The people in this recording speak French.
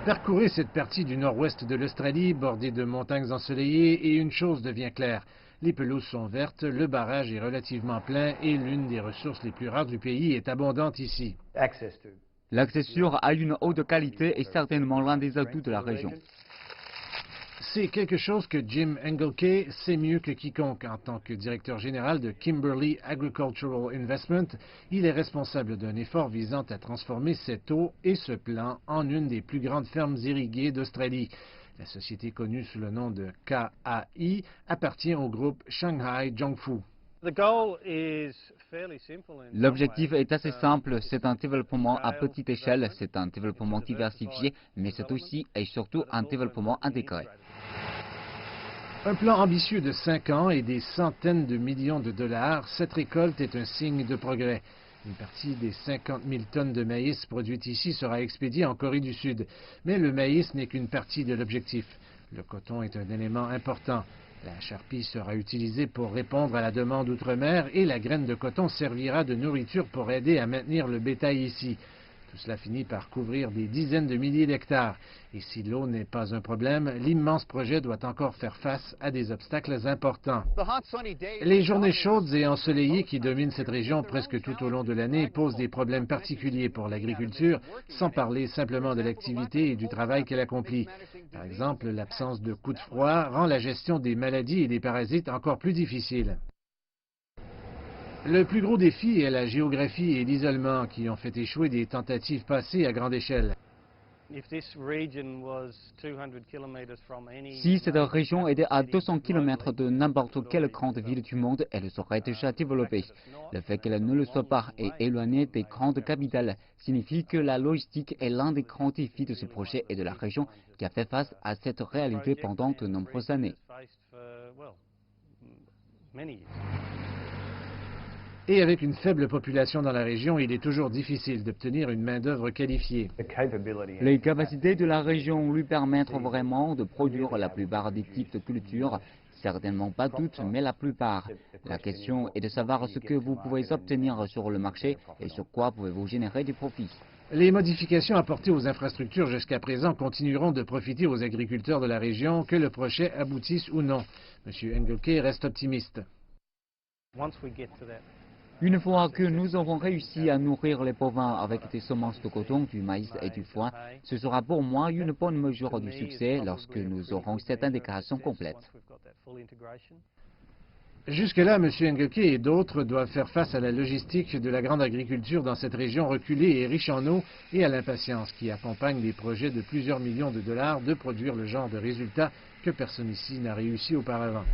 Parcourez cette partie du nord-ouest de l'Australie, bordée de montagnes ensoleillées, et une chose devient claire. Les pelouses sont vertes, le barrage est relativement plein et l'une des ressources les plus rares du pays est abondante ici. L'accès sûr à une eau de qualité est certainement l'un des atouts de la région. C'est quelque chose que Jim Engelke sait mieux que quiconque. En tant que directeur général de Kimberley Agricultural Investment, il est responsable d'un effort visant à transformer cette eau et ce plan en une des plus grandes fermes irriguées d'Australie. La société connue sous le nom de KAI appartient au groupe Shanghai Zhongfu. L'objectif est assez simple, c'est un développement à petite échelle, c'est un développement diversifié, mais c'est aussi et surtout un développement intégré. Un plan ambitieux de 5 ans et des centaines de millions de dollars, cette récolte est un signe de progrès. Une partie des 50 000 tonnes de maïs produites ici sera expédiée en Corée du Sud. Mais le maïs n'est qu'une partie de l'objectif. Le coton est un élément important. La charpie sera utilisée pour répondre à la demande outre-mer et la graine de coton servira de nourriture pour aider à maintenir le bétail ici. Tout cela finit par couvrir des dizaines de milliers d'hectares. Et si l'eau n'est pas un problème, l'immense projet doit encore faire face à des obstacles importants. Les journées chaudes et ensoleillées qui dominent cette région presque tout au long de l'année posent des problèmes particuliers pour l'agriculture, sans parler simplement de l'activité et du travail qu'elle accomplit. Par exemple, l'absence de coups de froid rend la gestion des maladies et des parasites encore plus difficile. Le plus gros défi est la géographie et l'isolement qui ont fait échouer des tentatives passées à grande échelle. Si cette région était à 200 km de n'importe quelle grande ville du monde, elle serait déjà développée. Le fait qu'elle ne le soit pas et éloignée des grandes capitales signifie que la logistique est l'un des grands défis de ce projet et de la région qui a fait face à cette réalité pendant de nombreuses années. Et avec une faible population dans la région, il est toujours difficile d'obtenir une main-d'œuvre qualifiée. Les capacités de la région lui permettent vraiment de produire la plupart des types de cultures, certainement pas toutes, mais la plupart. La question est de savoir ce que vous pouvez obtenir sur le marché et sur quoi pouvez-vous générer du profit. Les modifications apportées aux infrastructures jusqu'à présent continueront de profiter aux agriculteurs de la région, que le projet aboutisse ou non. M. Engelke reste optimiste. Une fois que nous aurons réussi à nourrir les bovins avec des semences de coton, du maïs et du foin, ce sera pour moi une bonne mesure du succès lorsque nous aurons cette intégration complète. Jusque-là, M. Engelke et d'autres doivent faire face à la logistique de la grande agriculture dans cette région reculée et riche en eau et à l'impatience qui accompagne les projets de plusieurs millions de dollars de produire le genre de résultats que personne ici n'a réussi auparavant.